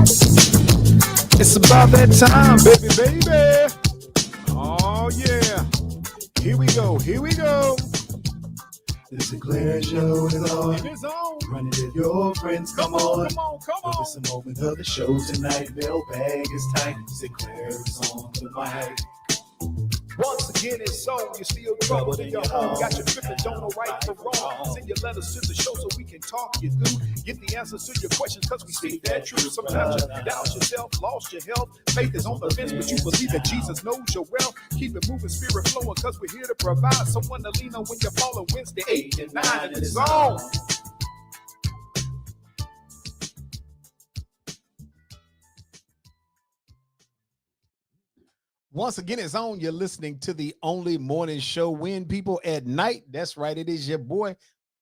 It's about that time, baby, baby. Oh, yeah. Here we go. Here we go. The Sinclair Show is on. It is on. Run it with your friends. Come on. Come on, come on. It's a moment of the show tonight. Mailbag is tight. Sinclair is on the mic. Once again, it's on. You're still troubled in your home. Got your tripping, don't know right from wrong. Send your letters to the show so we can talk you through. Get the answers to your questions because we speak that truth. Sometimes you doubt yourself, lost your health. Faith is on the fence, but you believe that Jesus knows your wealth. Keep it moving, spirit flowing, because we're here to provide someone to lean on when you're falling. Wednesday, 8 and 9, and it's on. Once again, it's on. You're listening to the only morning show when people at night. That's right. It is your boy,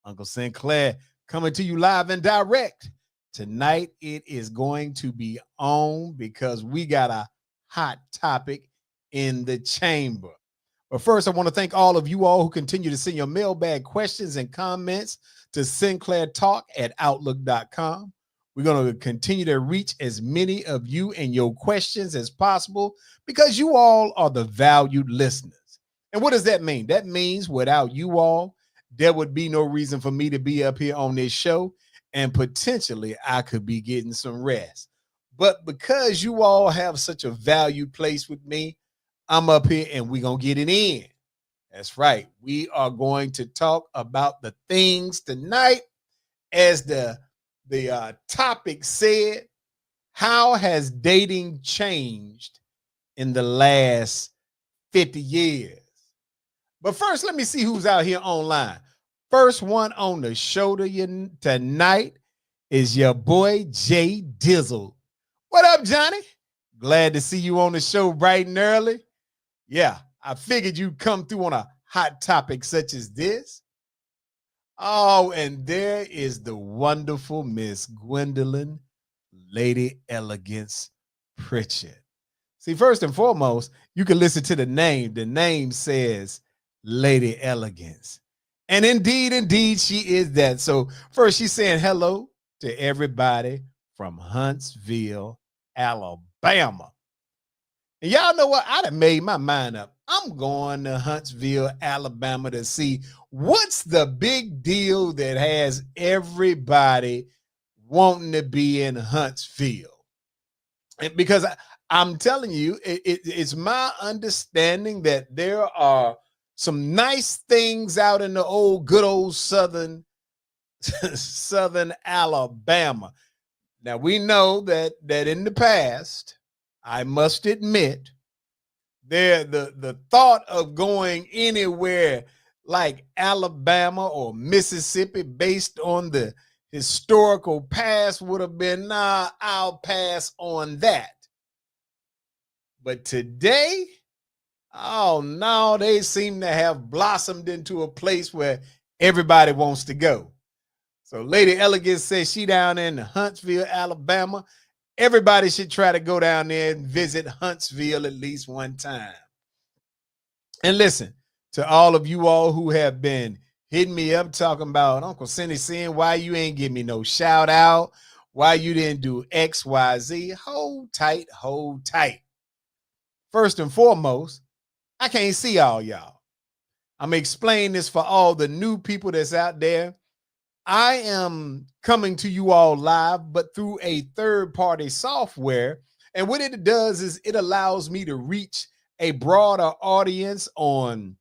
Uncle Sinclair, coming to you live and direct. Tonight, it is going to be on because we got a hot topic in the chamber. But first, I want to thank all of you all who continue to send your mailbag questions and comments to sinclairtalk@outlook.com. We're going to continue to reach as many of you and your questions as possible because you all are the valued listeners. And what does that mean? That means without you all, there would be no reason for me to be up here on this show, and potentially I could be getting some rest. But because you all have such a valued place with me, I'm up here and we're going to get it in. That's right. We are going to talk about the things tonight as the topic said. How has dating changed in the last 50 years? But first, let me see who's out here online. First one on the show to you tonight is your boy, Jay Dizzle. What up, Johnny? Glad to see you on the show bright and early. Yeah, I figured you'd come through on a hot topic such as this. Oh, and there is the wonderful Miss Gwendolyn Lady Elegance Pritchett. See, first and foremost, you can listen to the name. The name says Lady Elegance. And indeed, she is that. So first, she's saying hello to everybody from Huntsville, Alabama. And y'all know what? I done made my mind up. I'm going to Huntsville, Alabama to see what's the big deal that has everybody wanting to be in Huntsville. And because I'm telling you, it's my understanding that there are some nice things out in the good old southern Alabama. Now, we know that in the past, I must admit, the thought of going anywhere like Alabama or Mississippi based on the historical past would have been, nah, I'll pass on that. But today, oh no, they seem to have blossomed into a place where everybody wants to go. So Lady Elegance says she down in Huntsville, Alabama. Everybody should try to go down there and visit Huntsville at least one time. And listen, to all of you all who have been hitting me up talking about Uncle Cindy saying why you ain't give me no shout out, why you didn't do X, Y, Z. Hold tight, hold tight. First and foremost, I can't see all y'all. I'm explaining this for all the new people that's out there. I am coming to you all live, but through a third-party software. And what it does is it allows me to reach a broader audience on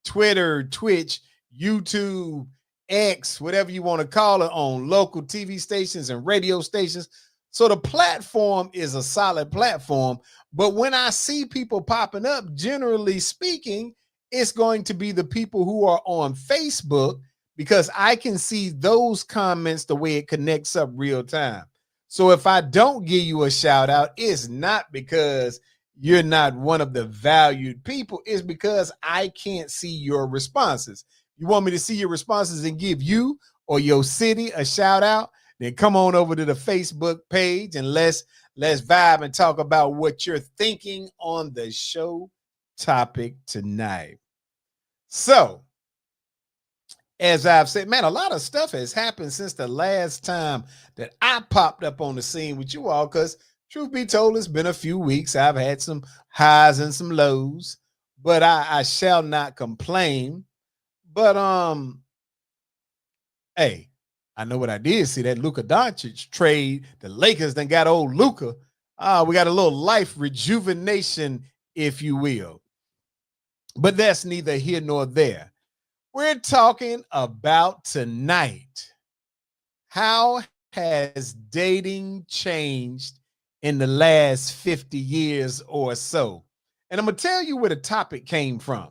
Twitter, Twitch, YouTube, X, whatever you want to call it, on local TV stations and radio stations. So the platform is a solid platform. But when I see people popping up, generally speaking, it's going to be the people who are on Facebook, because I can see those comments the way it connects up real time. So if I don't give you a shout out, it's not because you're not one of the valued people. It's because I can't see your responses. You want me to see your responses and give you or your city a shout out? Then come on over to the Facebook page and let's vibe and talk about what you're thinking on the show topic tonight. So, as I've said, man, a lot of stuff has happened since the last time that I popped up on the scene with you all. Because truth be told, it's been a few weeks. I've had some highs and some lows, but I shall not complain. But hey, I know what I did see, that Luka Doncic trade. The Lakers then got old Luka. We got a little life rejuvenation, if you will. But that's neither here nor there. We're talking about tonight. How has dating changed in the last 50 years or so? And I'm going to tell you where the topic came from.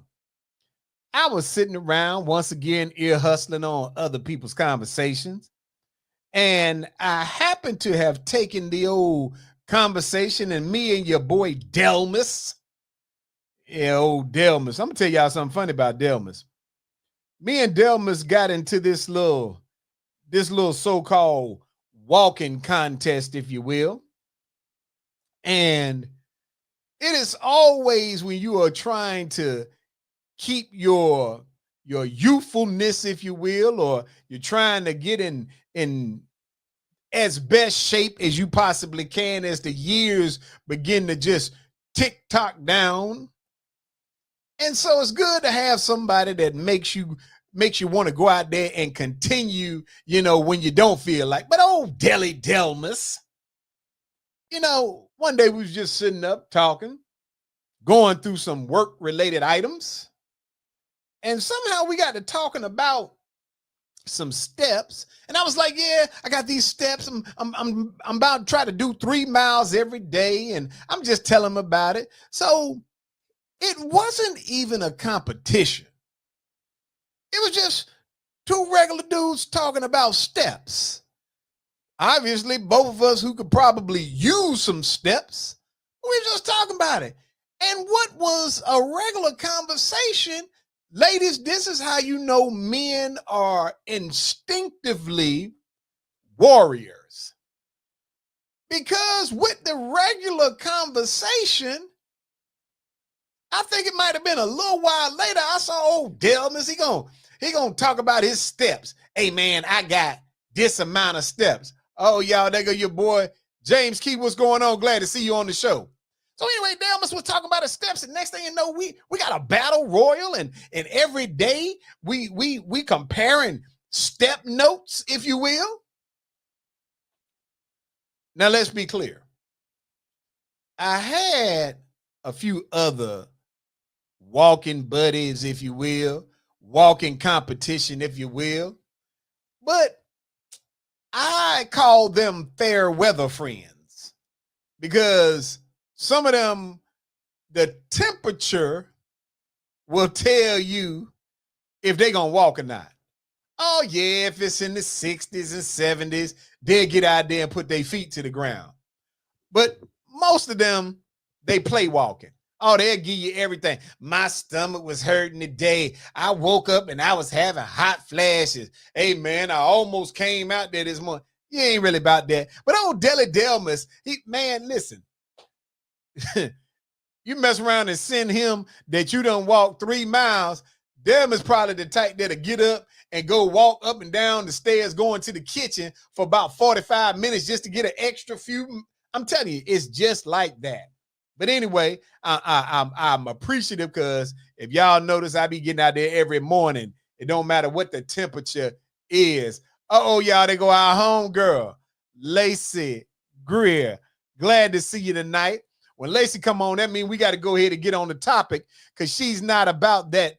I was sitting around, once again, ear hustling on other people's conversations. And I happened to have taken the old conversation, and me and your boy Delmas. Yeah, old Delmas. I'm going to tell y'all something funny about Delmas. Me and Delmas got into this little so-called walking contest, if you will. And it is always when you are trying to keep your youthfulness, if you will, or you're trying to get in as best shape as you possibly can as the years begin to just tick-tock down. And so it's good to have somebody that makes you want to go out there and continue, when you don't feel like. But old Deli Delmas, one day we was just sitting up talking, going through some work-related items, and somehow we got to talking about some steps. And I was like, yeah, I got these steps. I'm about to try to do 3 miles every day, and I'm just telling him about it. So it wasn't even a competition. It was just two regular dudes talking about steps. Obviously, both of us who could probably use some steps, we were just talking about it. And what was a regular conversation, ladies, this is how you know men are instinctively warriors. Because with the regular conversation, I think it might have been a little while later, I saw old Delmas. He gonna talk about his steps. Hey, man, I got this amount of steps. Oh, y'all, there go your boy, James Key. What's going on? Glad to see you on the show. So anyway, Delmas was talking about his steps, and next thing you know, we got a battle royal, and every day we comparing step notes, if you will. Now, let's be clear. I had a few other walking buddies, if you will, walking competition, if you will, but I call them fair weather friends because some of them, the temperature will tell you if they're going to walk or not. Oh, yeah, if it's in the 60s and 70s, they'll get out there and put their feet to the ground. But most of them, they play walking. Oh, they'll give you everything. My stomach was hurting today. I woke up and I was having hot flashes. Hey, man, I almost came out there this morning. You ain't really about that. But old Deli Delmas, listen. You mess around and send him that you done walk 3 miles. Delmas probably the type that'll get up and go walk up and down the stairs going to the kitchen for about 45 minutes just to get an extra few. I'm telling you, it's just like that. But anyway, I'm appreciative because if y'all notice, I be getting out there every morning. It don't matter what the temperature is. Uh-oh, y'all, they go our home girl, Lacey Greer. Glad to see you tonight. When Lacey come on, that means we got to go ahead and get on the topic because she's not about that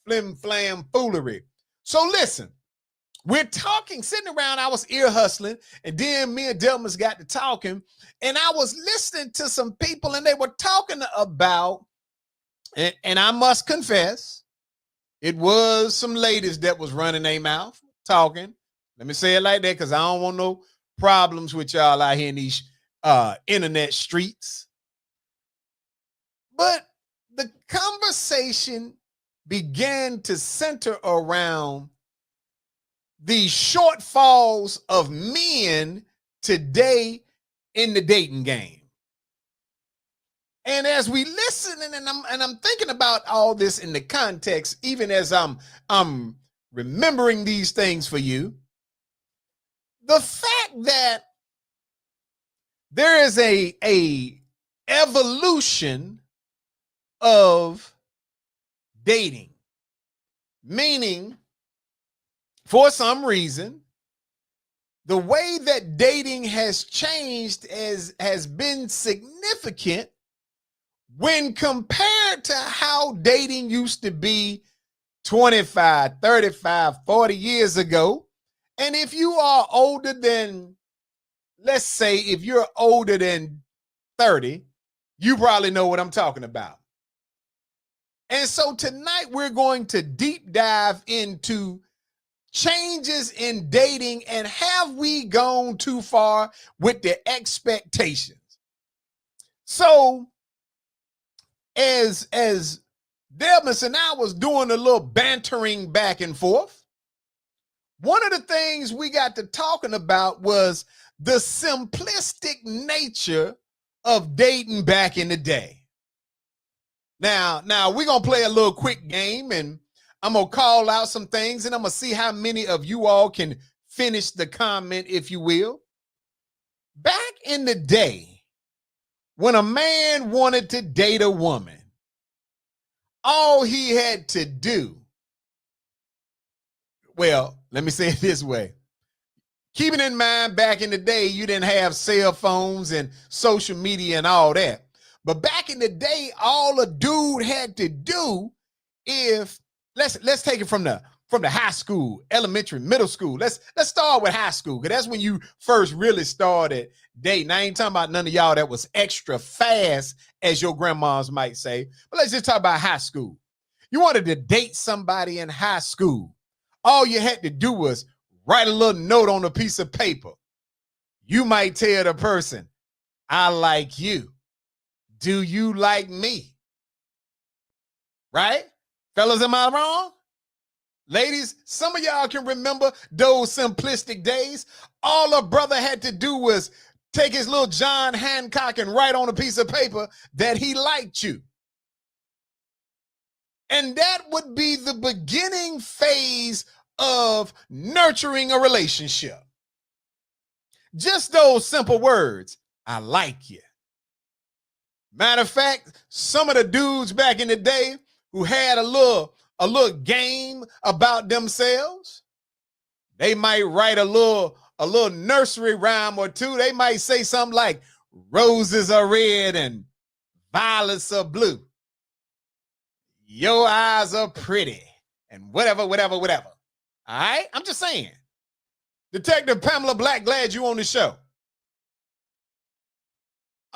flim-flam foolery. So listen, we're talking, sitting around, I was ear hustling, and then me and Delmas got to talking, and I was listening to some people, and they were talking about, and I must confess, it was some ladies that was running their mouth, talking. Let me say it like that, because I don't want no problems with y'all out here in these internet streets. But the conversation began to center around the shortfalls of men today in the dating game. And as we listen, and I'm thinking about all this in the context, even as I'm remembering these things for you. The fact that there is a evolution of dating, meaning for some reason, the way that dating has changed has been significant when compared to how dating used to be 25, 35, 40 years ago. And if you are older than, let's say, if you're older than 30, you probably know what I'm talking about. And so tonight we're going to deep dive into changes in dating, and have we gone too far with the expectations? So as Delmas and I was doing a little bantering back and forth, one of the things we got to talking about was the simplistic nature of dating back in the day. Now we're going to play a little quick game, and I'm going to call out some things, and I'm going to see how many of you all can finish the comment, if you will. Back in the day, when a man wanted to date a woman, all he had to do, well, let me say it this way. Keeping in mind, back in the day, you didn't have cell phones and social media and all that. But back in the day, all a dude had to do, if let's take it from the high school, elementary, middle school. Let's start with high school, because that's when you first really started dating. I ain't talking about none of y'all that was extra fast, as your grandmas might say. But let's just talk about high school. You wanted to date somebody in high school. All you had to do was write a little note on a piece of paper. You might tell the person, I like you. Do you like me? Right? Fellas, am I wrong? Ladies, some of y'all can remember those simplistic days. All a brother had to do was take his little John Hancock and write on a piece of paper that he liked you. And that would be the beginning phase of nurturing a relationship. Just those simple words, I like you. Matter of fact, some of the dudes back in the day who had a little game about themselves, they might write a little nursery rhyme or two. They might say something like, roses are red and violets are blue. Your eyes are pretty, and whatever. All right? I'm just saying. Detective Pamela Black, glad you on the show.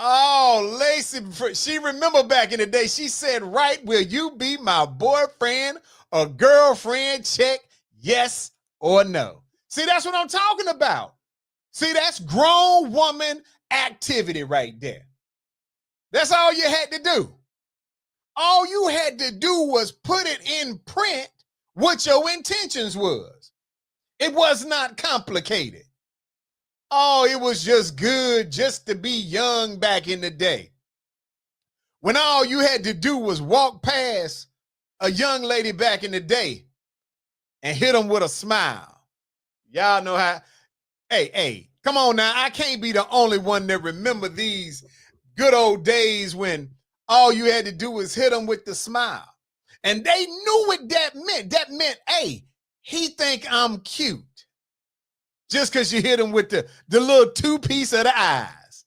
Oh, Lacey, she remember back in the day, she said, right, will you be my boyfriend or girlfriend? Check yes or no. See, that's what I'm talking about. See, that's grown woman activity right there. That's all you had to do. All you had to do was put it in print what your intentions was. It was not complicated. Oh, it was just good just to be young back in the day, when all you had to do was walk past a young lady back in the day and hit them with a smile. Y'all know how. Hey, come on now. I can't be the only one that remember these good old days when all you had to do was hit them with the smile. And they knew what that meant. That meant, hey, he think I'm cute. Just because you hit him with the little two-piece of the eyes.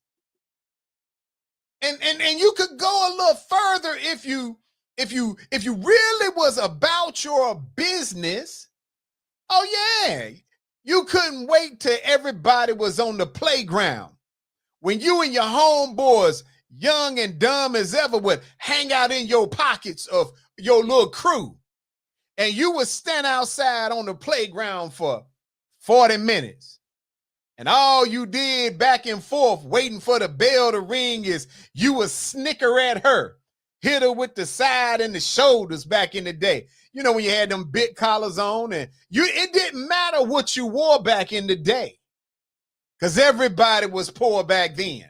And you could go a little further if you really was about your business. Oh, yeah. You couldn't wait till everybody was on the playground. When you and your homeboys, young and dumb as ever, would hang out in your pockets of your little crew. And you would stand outside on the playground for 40 minutes. And all you did back and forth waiting for the bell to ring is you would snicker at her, hit her with the side and the shoulders back in the day. You know, when you had them big collars on, and it didn't matter what you wore back in the day, because everybody was poor back then.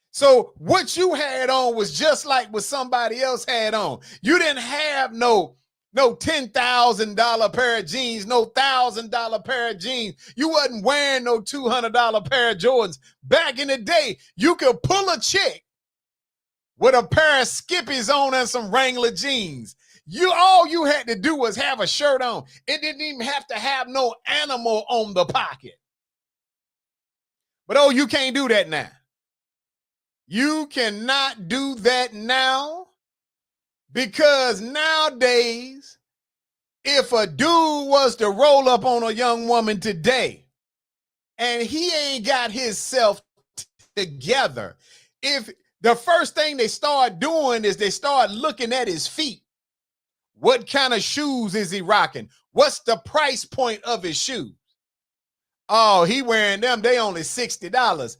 So what you had on was just like what somebody else had on. You didn't have no No $10,000 pair of jeans, no $1,000 pair of jeans. You wasn't wearing no $200 pair of Jordans. Back in the day, you could pull a chick with a pair of Skippies on and some Wrangler jeans. All you had to do was have a shirt on. It didn't even have to have no animal on the pocket. But you can't do that now. You cannot do that now, because nowadays, if a dude was to roll up on a young woman today and he ain't got himself together, if the first thing they start doing is they start looking at his feet. What kind of shoes is he rocking? What's the price point of his shoes? Oh, he wearing them. They only $60.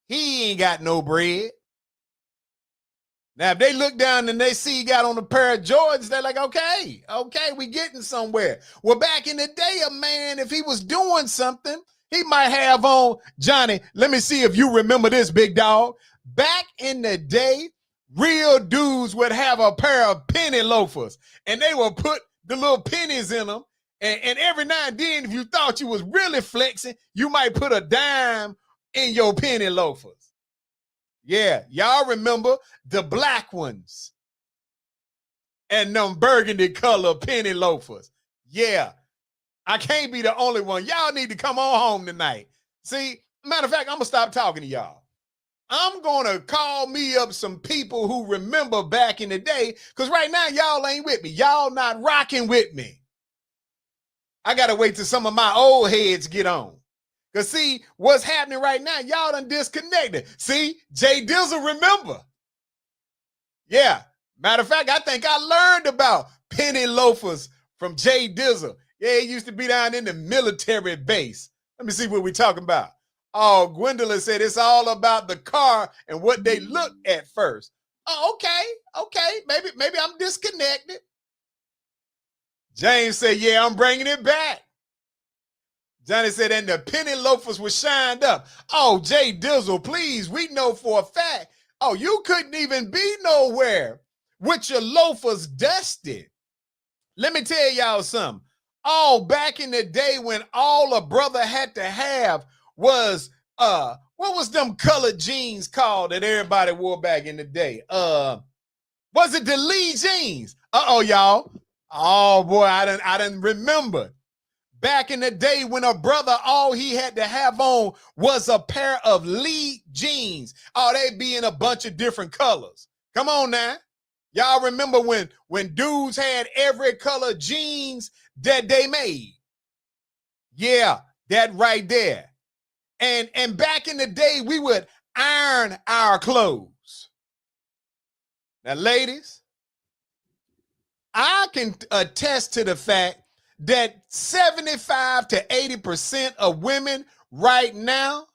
He ain't got no bread. Now, if they look down and they see he got on a pair of Jordans, they're like, okay, we getting somewhere. Well, back in the day, a man, if he was doing something, he might have on, Johnny, let me see if you remember this, big dog. Back in the day, real dudes would have a pair of penny loafers, and they would put the little pennies in them. And every now and then, if you thought you was really flexing, you might put a dime in your penny loafers. Yeah, y'all remember the black ones and them burgundy color penny loafers. Yeah, I can't be the only one. Y'all need to come on home tonight. See, matter of fact, I'm going to stop talking to y'all. I'm going to call me up some people who remember back in the day, because right now, y'all ain't with me. Y'all not rocking with me. I got to wait till some of my old heads get on. Because see, what's happening right now, y'all done disconnected. See, Jay Dizzle remember. Yeah, matter of fact, I think I learned about penny loafers from Jay Dizzle. Yeah, he used to be down in the military base. Let me see what we're talking about. Oh, Gwendolyn said it's all about the car and what they look at first. Oh, okay. Maybe I'm disconnected. James said, yeah, I'm bringing it back. Johnny said, and the penny loafers were shined up. Oh, Jay Dizzle, please, we know for a fact. Oh, you couldn't even be nowhere with your loafers dusted. Let me tell y'all something. Oh, back in the day when all a brother had to have was, what was them colored jeans called that everybody wore back in the day? Was it the Lee jeans? Uh-oh, y'all. Oh, boy, I didn't remember. Back in the day when a brother, all he had to have on was a pair of Lee jeans. Oh, they'd be in a bunch of different colors. Come on now. Y'all remember when dudes had every color jeans that they made? Yeah, that right there. And back in the day, we would iron our clothes. Now, ladies, I can attest to the fact that 75 to 80% of women right now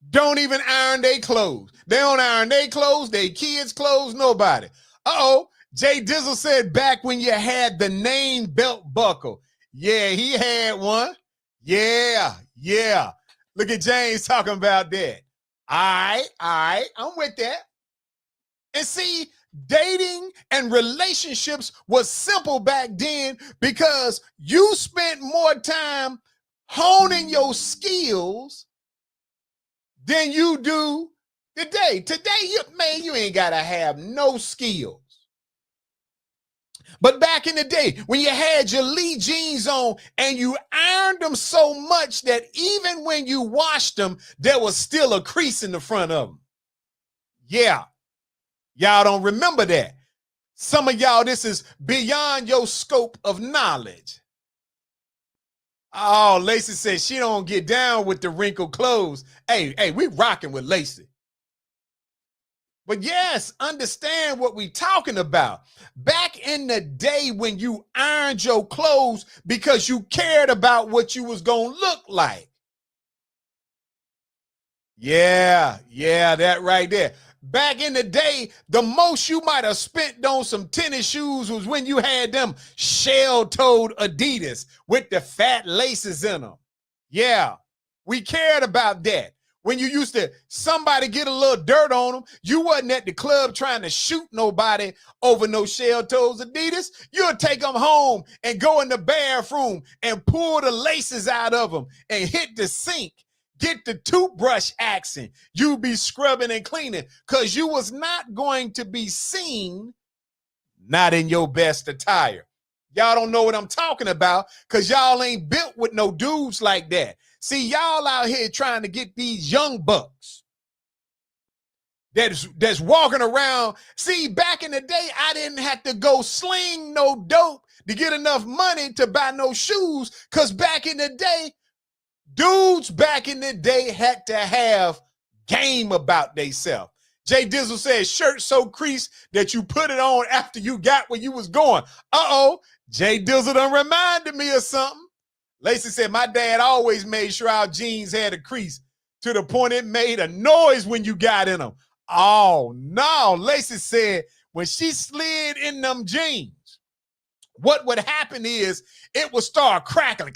don't even iron their clothes. They don't iron their clothes, their kids' clothes, nobody. Uh-oh, Jay Dizzle said back when you had the name belt buckle. Yeah, he had one. Yeah. Look at James talking about that. All right, I'm with that. And see, dating and relationships was simple back then because you spent more time honing your skills than you do today. Today, you ain't got to have no skills. But back in the day, when you had your Lee jeans on and you ironed them so much that even when you washed them, there was still a crease in the front of them. Yeah. Y'all don't remember that. Some of y'all, this is beyond your scope of knowledge. Oh, Lacey says she don't get down with the wrinkled clothes. Hey, we rocking with Lacey. But yes, understand what we talking about. Back in the day when you ironed your clothes because you cared about what you was going to look like. Yeah, that right there. Back in the day, the most you might have spent on some tennis shoes was when you had them shell-toed Adidas with the fat laces in them. Yeah, we cared about that. When you used to, somebody get a little dirt on them, you wasn't at the club trying to shoot nobody over no shell toes Adidas. You'll take them home and go in the bathroom and pull the laces out of them and hit the sink. Get the toothbrush action. You be scrubbing and cleaning because you was not going to be seen not in your best attire. Y'all don't know what I'm talking about because y'all ain't built with no dudes like that. See, y'all out here trying to get these young bucks that's walking around. See, back in the day, I didn't have to go sling no dope to get enough money to buy no shoes because back in the day, dudes back in the day had to have game about theyself. Jay Dizzle said, shirt so creased that you put it on after you got where you was going. Uh-oh, Jay Dizzle done reminded me of something. Lacey said, my dad always made sure our jeans had a crease to the point it made a noise when you got in them. Oh, no. Lacey said, when she slid in them jeans, what would happen is it would start crackling.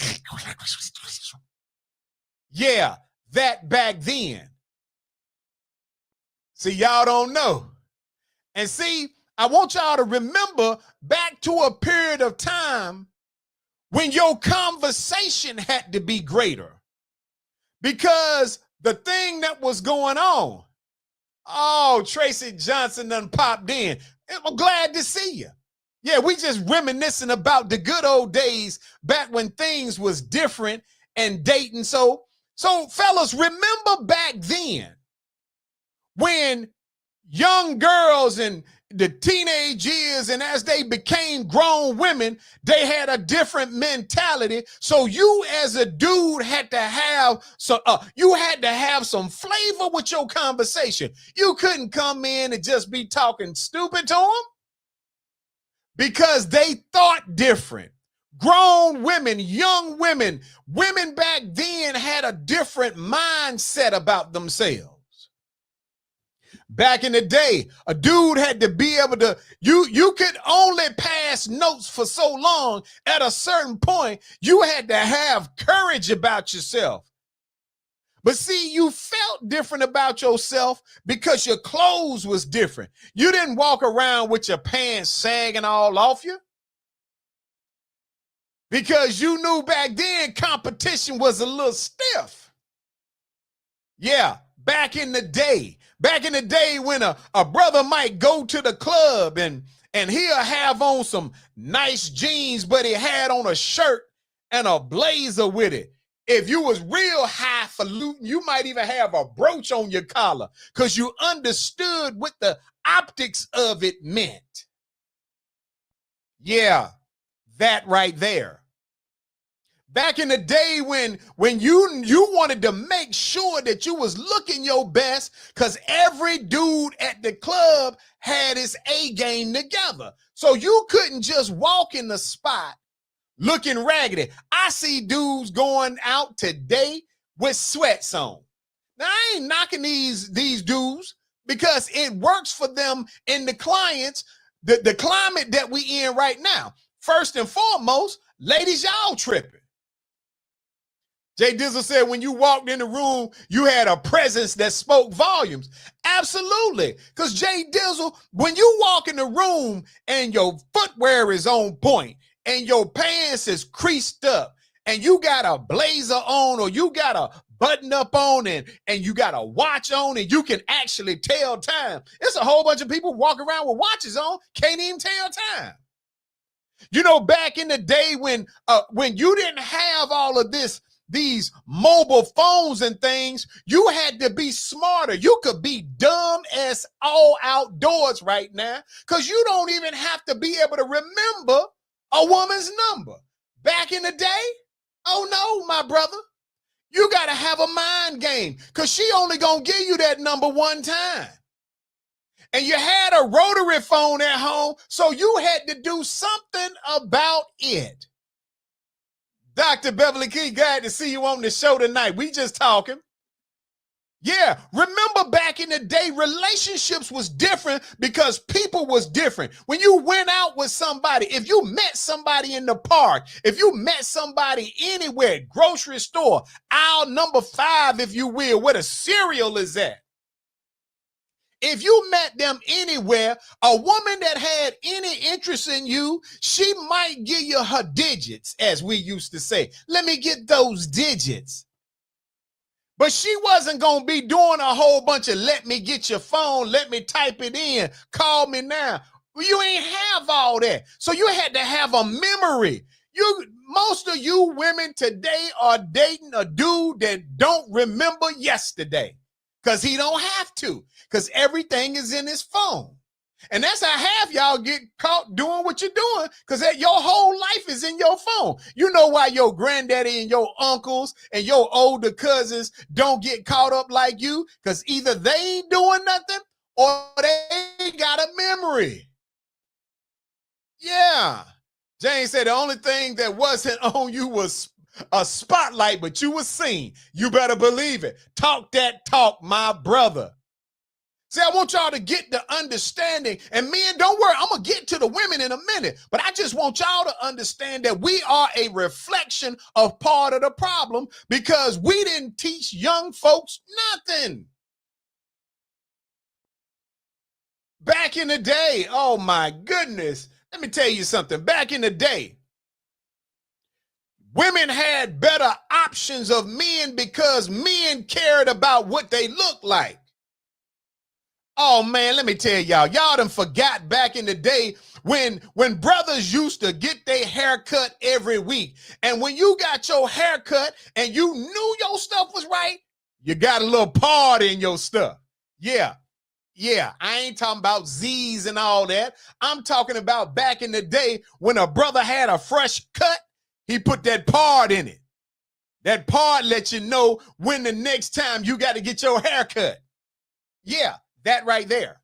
Yeah, that back then. See, y'all don't know. And see, I want y'all to remember back to a period of time when your conversation had to be greater because the thing that was going on. Oh, Tracy Johnson done popped in. I'm glad to see you. Yeah, we just reminiscing about the good old days back when things was different and dating. So fellas, remember back then when young girls and the teenage years, and as they became grown women, they had a different mentality. So you as a dude had to have some flavor with your conversation. You couldn't come in and just be talking stupid to them because they thought different. Grown women, young women, women back then had a different mindset about themselves. Back in the day, a dude had to be able to, you could only pass notes for so long. At a certain point, you had to have courage about yourself. But see, you felt different about yourself because your clothes was different. You didn't walk around with your pants sagging all off you because you knew back then competition was a little stiff. Yeah, back in the day when a brother might go to the club and he'll have on some nice jeans, but he had on a shirt and a blazer with it. If you was real highfalutin, you might even have a brooch on your collar because you understood what the optics of it meant. Yeah, that right there. Back in the day when you wanted to make sure that you was looking your best because every dude at the club had his A game together. So you couldn't just walk in the spot looking raggedy. I see dudes going out today with sweats on. Now, I ain't knocking these dudes because it works for them in the clients, the climate that we in right now. First and foremost, ladies, y'all tripping. Jay Dizzle said when you walked in the room, you had a presence that spoke volumes. Absolutely. Because Jay Dizzle, when you walk in the room and your footwear is on point and your pants is creased up and you got a blazer on or you got a button up on and you got a watch on and you can actually tell time. It's a whole bunch of people walking around with watches on, can't even tell time. You know, back in the day when you didn't have all of these mobile phones and things, you had to be smarter. You could be dumb as all outdoors right now because you don't even have to be able to remember a woman's number. Back in the day, oh no, my brother, you got to have a mind game because she only going to give you that number one time. And you had a rotary phone at home, so you had to do something about it. Dr. Beverly Key, glad to see you on the show tonight. We just talking. Yeah, remember back in the day, relationships was different because people was different. When you went out with somebody, if you met somebody in the park, if you met somebody anywhere, grocery store, aisle number 5, if you will, where the cereal is at. If you met them anywhere, a woman that had any interest in you, she might give you her digits, as we used to say. Let me get those digits. But she wasn't going to be doing a whole bunch of let me get your phone, let me type it in, call me now. You ain't have all that. So you had to have a memory. Most of you women today are dating a dude that don't remember yesterday because he don't have to, because everything is in his phone. And that's how half y'all get caught doing what you're doing, because your whole life is in your phone. You know why your granddaddy and your uncles and your older cousins don't get caught up like you? Because either they ain't doing nothing or they got a memory. Yeah. James said the only thing that wasn't on you was a spotlight, but you were seen. You better believe it. Talk that talk, my brother. See, I want y'all to get the understanding, and men, don't worry, I'm going to get to the women in a minute, but I just want y'all to understand that we are a reflection of part of the problem because we didn't teach young folks nothing. Back in the day, oh my goodness, let me tell you something. Back in the day, women had better options of men because men cared about what they looked like. Oh man, let me tell y'all done forgot back in the day when brothers used to get their hair cut every week. And when you got your hair cut and you knew your stuff was right, you got a little part in your stuff. Yeah, I ain't talking about Z's and all that. I'm talking about back in the day when a brother had a fresh cut, he put that part in it. That part let you know when the next time you got to get your hair cut. Yeah. That right there.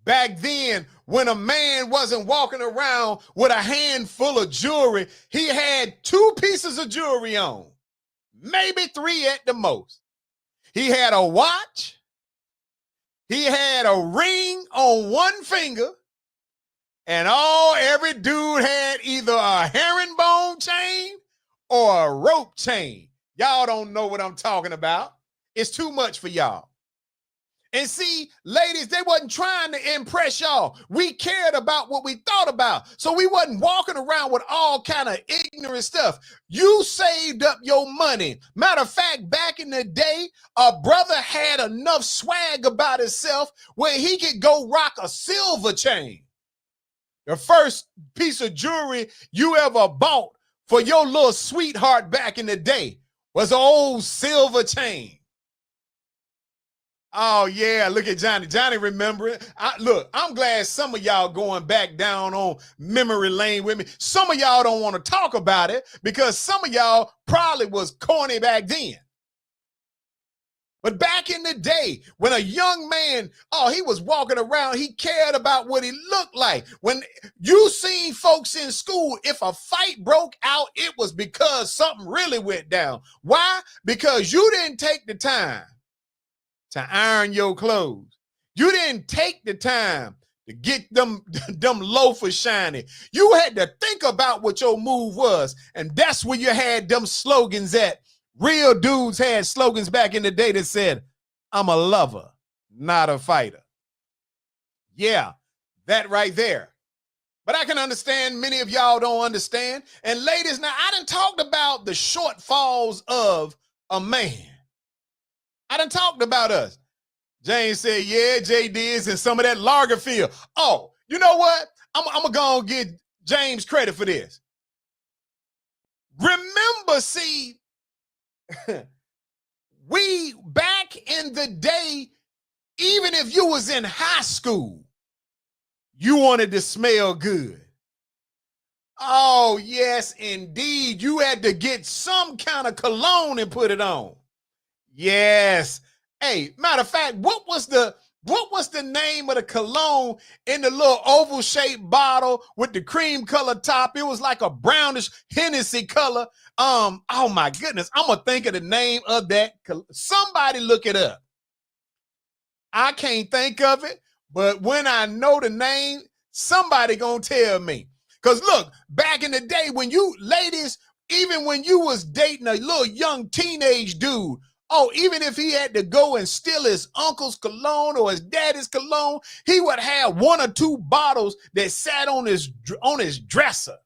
Back then, when a man wasn't walking around with a handful of jewelry, he had 2 pieces of jewelry on, maybe 3 at the most. He had a watch, he had a ring on 1 finger, and every dude had either a herringbone chain or a rope chain. Y'all don't know what I'm talking about. It's too much for y'all. And see, ladies, they wasn't trying to impress y'all. We cared about what we thought about. So we wasn't walking around with all kind of ignorant stuff. You saved up your money. Matter of fact, back in the day, a brother had enough swag about himself where he could go rock a silver chain. The first piece of jewelry you ever bought for your little sweetheart back in the day was an old silver chain. Oh, yeah, look at Johnny. Johnny remember it. Look, I'm glad some of y'all going back down on memory lane with me. Some of y'all don't want to talk about it because some of y'all probably was corny back then. But back in the day, when a young man, he was walking around, he cared about what he looked like. When you seen folks in school, if a fight broke out, it was because something really went down. Why? Because you didn't take the time to iron your clothes. You didn't take the time to get them loafers shiny. You had to think about what your move was, and that's where you had them slogans at. Real dudes had slogans back in the day that said, I'm a lover, not a fighter. Yeah, that right there. But I can understand many of y'all don't understand. And ladies, now I done talked about the shortfalls of a man. I done talked about us. James said, yeah, JD is in some of that Lagerfield. Oh, you know what? I'm going to go and give James credit for this. Remember, see, we back in the day, even if you was in high school, you wanted to smell good. Oh, yes, indeed. You had to get some kind of cologne and put it on. Yes. Hey, matter of fact, what was the What was the name of the cologne in the little oval shaped bottle with the cream color top? It was like a brownish Hennessy color. Oh my goodness. I'm going to think of the name of that. Somebody look it up. I can't think of it, but when I know the name, somebody going to tell me. Because look, back in the day when you ladies, even when you was dating a little young teenage dude, oh, even if he had to go and steal his uncle's cologne or his daddy's cologne, he would have 1 or 2 bottles that sat on his dresser.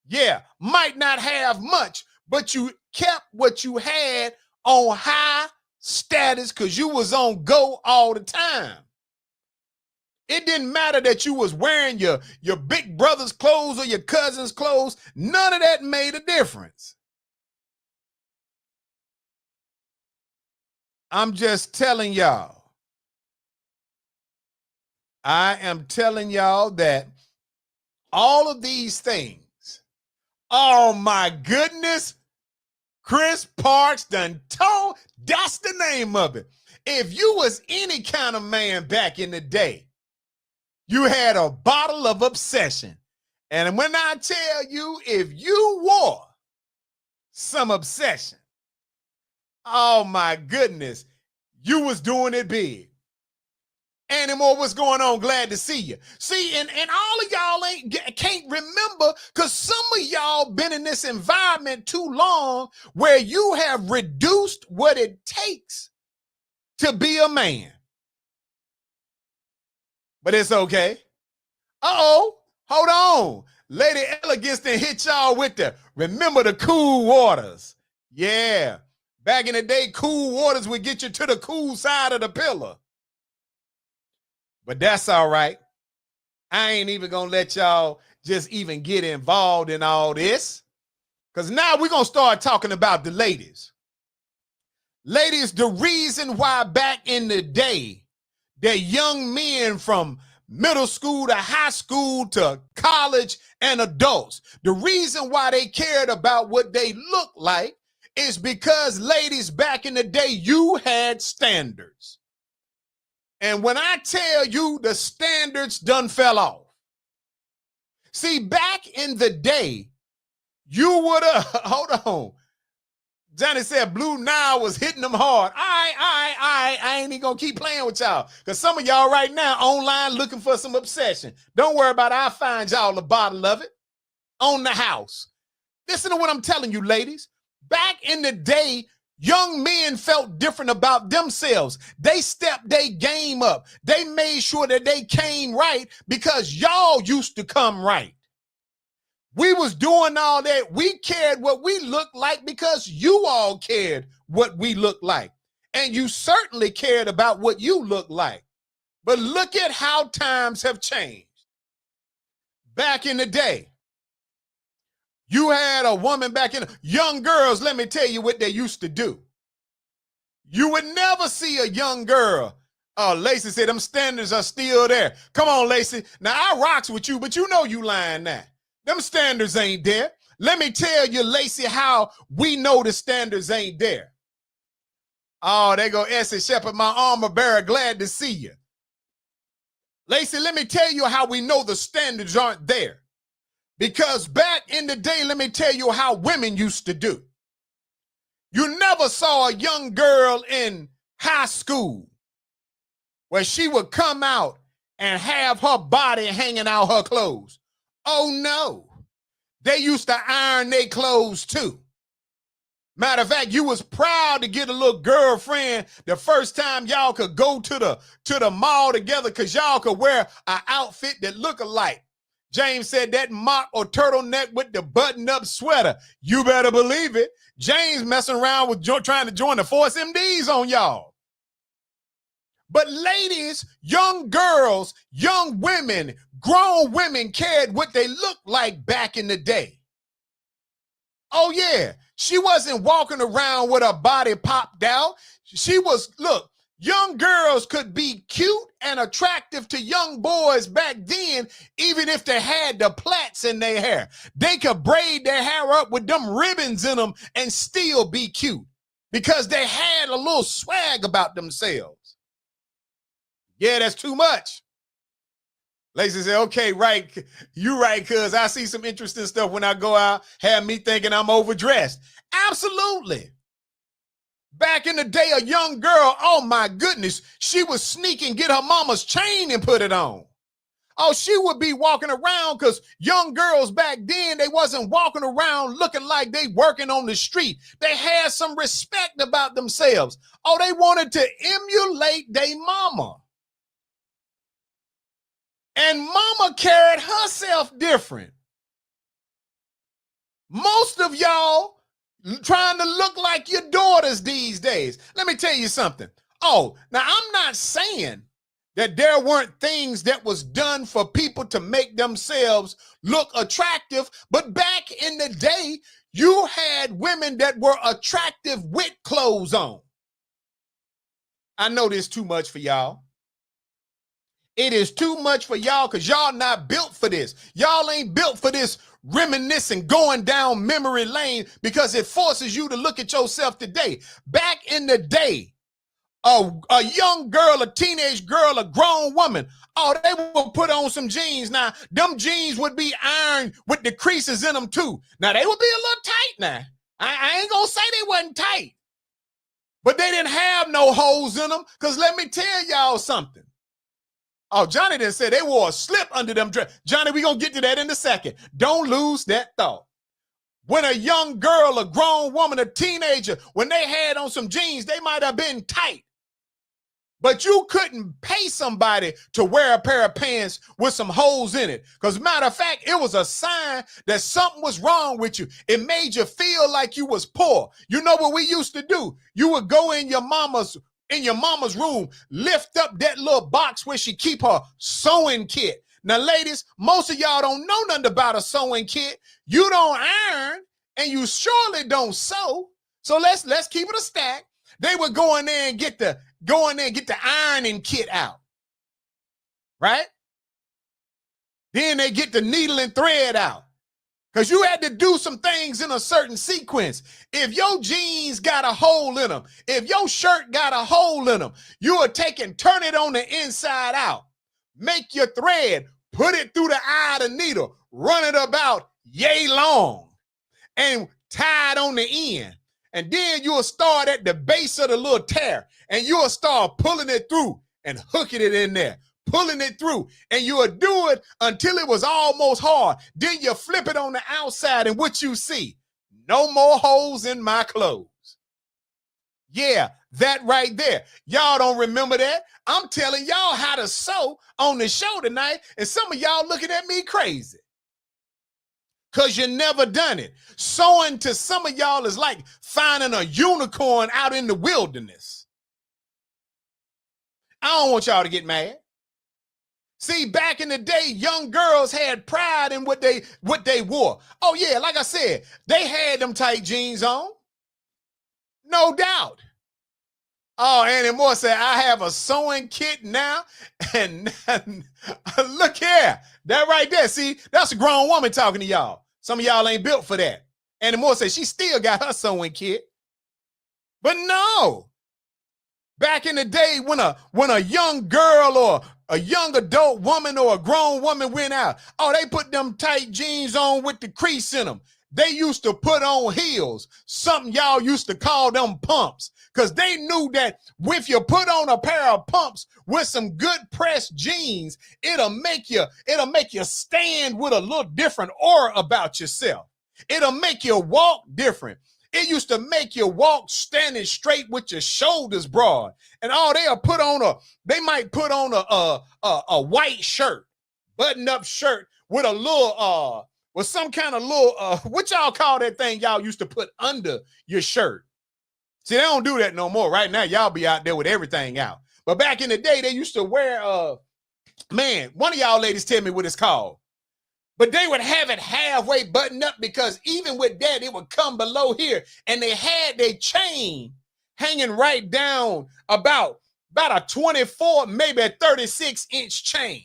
Yeah, might not have much, but you kept what you had on high status because you was on go all the time. It didn't matter that you was wearing your big brother's clothes or your cousin's clothes. None of that made a difference. I'm just telling y'all. I am telling y'all that all of these things, oh my goodness, Chris Parks done told, that's the name of it. If you was any kind of man back in the day, you had a bottle of obsession. And when I tell you, if you wore some obsession, oh my goodness, you was doing it big. Animal, what's going on? Glad to see you. See, and all of y'all can't remember because some of y'all been in this environment too long where you have reduced what it takes to be a man. But it's okay. Uh-oh, hold on. Lady Elegance done hit y'all with the remember the cool waters. Yeah. Back in the day, cool waters would get you to the cool side of the pillar. But that's all right. I ain't even going to let y'all just even get involved in all this. Because now we're going to start talking about the ladies. Ladies, the reason why back in the day, that young men from middle school to high school to college and adults, the reason why they cared about what they look like is because, ladies, back in the day, you had standards. And when I tell you the standards done fell off. See, back in the day, you would have, hold on. Johnny said Blue Nile was hitting them hard. I ain't even gonna keep playing with y'all. Because some of y'all right now online looking for some obsession. Don't worry about it. I'll find y'all a bottle of it on the house. Listen to what I'm telling you, ladies. Back in the day, young men felt different about themselves. They stepped their game up. They made sure that they came right because y'all used to come right. We was doing all that. We cared what we looked like because you all cared what we looked like. And you certainly cared about what you looked like. But look at how times have changed. Back in the day, you had a woman back in, young girls, let me tell you what they used to do. You would never see a young girl. Oh, Lacey said them standards are still there. Come on, Lacey. Now, I rocks with you, but you know you lying now. Them standards ain't there. Let me tell you, Lacey, how we know the standards ain't there. Oh, there go Essie Shepherd, my armor bearer. Glad to see you. Lacey, let me tell you how we know the standards aren't there. Because back in the day, let me tell you how women used to do. You never saw a young girl in high school where she would come out and have her body hanging out her clothes. Oh, no. They used to iron their clothes, too. Matter of fact, you was proud to get a little girlfriend the first time y'all could go to the mall together because y'all could wear an outfit that look alike. James said that mock or turtleneck with the button-up sweater. You better believe it. James messing around with trying to join the Force MDs on y'all. But ladies, young girls, young women, grown women cared what they looked like back in the day. Oh, yeah. She wasn't walking around with her body popped out. She was, look, young girls could be cute and attractive to young boys back then, even if they had the plaits in their hair. They could braid their hair up with them ribbons in them and still be cute because they had a little swag about themselves. Yeah, that's too much. Lacey said, okay, right. You right, cuz I see some interesting stuff when I go out, have me thinking I'm overdressed. Absolutely. Back in the day, a young girl, oh my goodness, she would sneak and get her mama's chain and put it on. Oh, she would be walking around because young girls back then, they wasn't walking around looking like they working on the street. They had some respect about themselves. Oh, they wanted to emulate their mama. And mama carried herself different. Most of y'all trying to look like your daughters these days. Let me tell you something. Oh, now I'm not saying that there weren't things that was done for people to make themselves look attractive, but back in the day, you had women that were attractive with clothes on. I know this is too much for y'all. It is too much for y'all because y'all not built for this. Y'all ain't built for this reminiscing, going down memory lane because it forces you to look at yourself today. Back in the day, a young girl, a teenage girl, a grown woman, oh, they would put on some jeans. Now, them jeans would be ironed with the creases in them too. Now, they would be a little tight now. I ain't gonna say they wasn't tight, but they didn't have no holes in them because let me tell y'all something. Oh, Johnny didn't say they wore a slip under them dress. Johnny, we're going to get to that in a second. Don't lose that thought. When a young girl, a grown woman, a teenager, when they had on some jeans, they might have been tight. But you couldn't pay somebody to wear a pair of pants with some holes in it. Because matter of fact, it was a sign that something was wrong with you. It made you feel like you was poor. You know what we used to do? You would go in your mama's room, lift up that little box where she keep her sewing kit. Now, ladies, most of y'all don't know nothing about a sewing kit. You don't iron, and you surely don't sew. So let's keep it a stack. They would go in there and get the ironing kit out, right? Then they get the needle and thread out. Because you had to do some things in a certain sequence. If your jeans got a hole in them, if your shirt got a hole in them, you are turn it on the inside out. Make your thread, put it through the eye of the needle, run it about yay long, and tie it on the end. And then you'll start at the base of the little tear, and you'll start pulling it through and hooking it in there. Pulling it through, and you would do it until it was almost hard. Then you flip it on the outside, and what you see, no more holes in my clothes. Yeah, that right there. Y'all don't remember that? I'm telling y'all how to sew on the show tonight, and some of y'all looking at me crazy because you never done it. Sewing to some of y'all is like finding a unicorn out in the wilderness. I don't want y'all to get mad. See, back in the day, young girls had pride in what they wore. Oh, yeah, like I said, they had them tight jeans on. No doubt. Oh, Annie Moore said, I have a sewing kit now. And look here, that right there. See, that's a grown woman talking to y'all. Some of y'all ain't built for that. Annie Moore said she still got her sewing kit. But no. Back in the day when a young girl or a young adult woman or a grown woman went out, oh, they put them tight jeans on with the crease in them. They used to put on heels, something y'all used to call them pumps, because they knew that if you put on a pair of pumps with some good pressed jeans, it'll make you stand with a little different aura about yourself. It'll make you walk different. It used to make you walk standing straight with your shoulders broad. And they might put on a white shirt, button-up shirt with a little, with some kind of little, what y'all call that thing y'all used to put under your shirt? See, they don't do that no more. Right now, y'all be out there with everything out. But back in the day, they used to wear, one of y'all ladies tell me what it's called. But they would have it halfway buttoned up because even with that, it would come below here. And they had their chain hanging right down about a 24, maybe a 36-inch chain.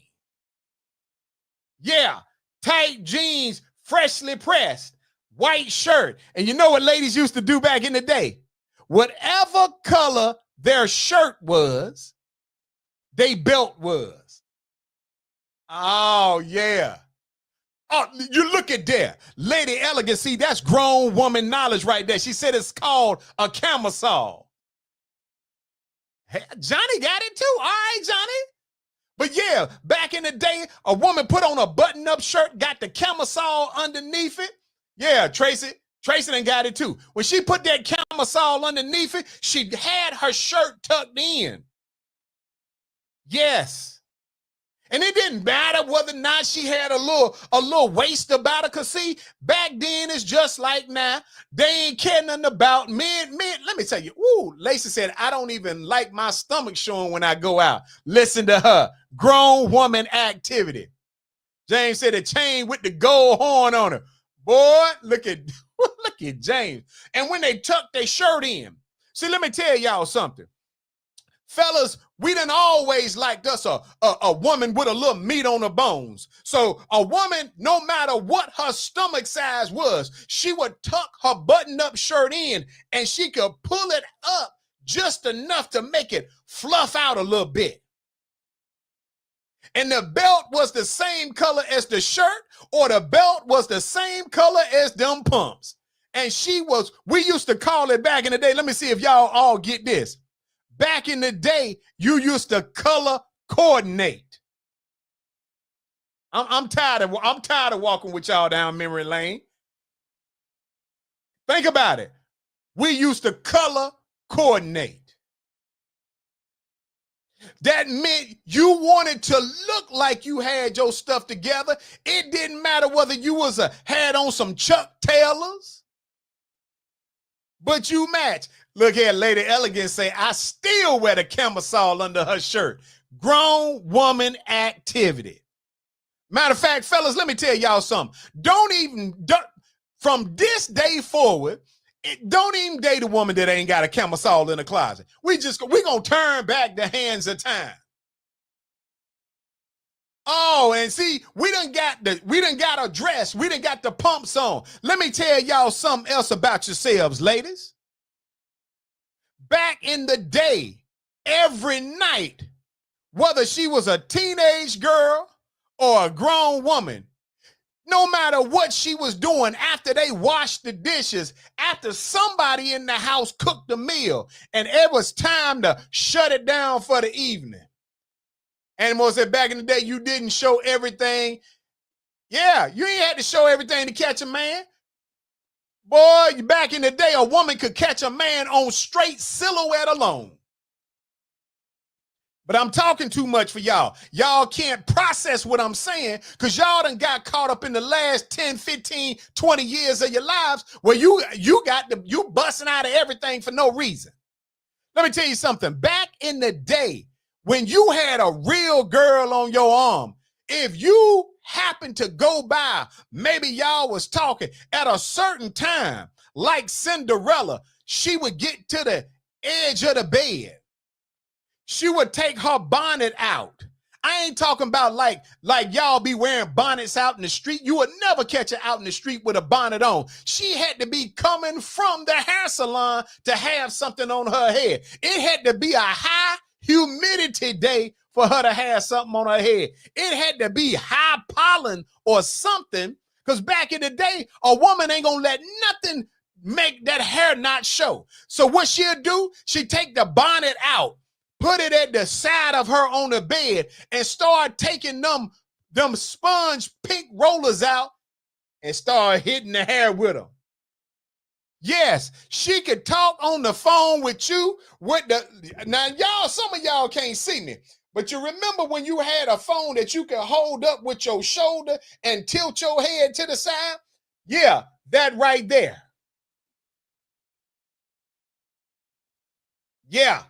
Yeah, tight jeans, freshly pressed, white shirt. And you know what ladies used to do back in the day? Whatever color their shirt was, they belt was. Oh, yeah. Oh, you look at there. Lady Elegant, see, that's grown woman knowledge right there. She said it's called a camisole. Hey, Johnny got it too. All right, Johnny. But yeah, back in the day, a woman put on a button-up shirt, got the camisole underneath it. Yeah, Tracy done got it too. When she put that camisole underneath it, she had her shirt tucked in. Yes. And it didn't matter whether or not she had a little waist about her. Cause see, back then it's just like now. They ain't caring nothing about men. Let me tell you. Ooh, Lacey said, I don't even like my stomach showing when I go out. Listen to her. Grown woman activity. James said a chain with the gold horn on her. Boy, look at James. And when they tuck their shirt in. See, let me tell y'all something. Fellas, we done always liked us a woman with a little meat on her bones. So a woman, no matter what her stomach size was, she would tuck her button-up shirt in and she could pull it up just enough to make it fluff out a little bit. And the belt was the same color as the shirt, or the belt was the same color as them pumps. And we used to call it back in the day. Let me see if y'all all get this. Back in the day, you used to color coordinate. I'm tired of walking with y'all down memory lane. Think about it. We used to color coordinate. That meant you wanted to look like you had your stuff together. It didn't matter whether you had on some Chuck Taylors, but you match. Look here, Lady Elegant say, I still wear the camisole under her shirt. Grown woman activity. Matter of fact, fellas, let me tell y'all something. From this day forward, don't even date a woman that ain't got a camisole in the closet. We gonna turn back the hands of time. Oh, and see, we done got a dress. We done got the pumps on. Let me tell y'all something else about yourselves, ladies. Back in the day, every night, whether she was a teenage girl or a grown woman, no matter what she was doing after they washed the dishes, after somebody in the house cooked the meal, and it was time to shut it down for the evening. Animal said back in the day, you didn't show everything. Yeah, you ain't had to show everything to catch a man. Boy, back in the day, a woman could catch a man on straight silhouette alone. But I'm talking too much for y'all. Y'all can't process what I'm saying because y'all done got caught up in the last 10, 15, 20 years of your lives where you busting out of everything for no reason. Let me tell you something. Back in the day, when you had a real girl on your arm, if you happened to go by, maybe y'all was talking at a certain time, like Cinderella, she would get to the edge of the bed. She would take her bonnet out. I ain't talking about like y'all be wearing bonnets out in the street. You would never catch her out in the street with a bonnet on. She had to be coming from the hair salon to have something on her head. It had to be a high humidity day for her to have something on her head. It had to be high pollen or something, because back in the day, a woman ain't gonna let nothing make that hair not show. So what she'll do, she take the bonnet out, put it at the side of her on the bed, and start taking them sponge pink rollers out and start hitting the hair with them. Yes, she could talk on the phone with you. Now, y'all, some of y'all can't see me, but you remember when you had a phone that you could hold up with your shoulder and tilt your head to the side? Yeah, that right there. Yeah.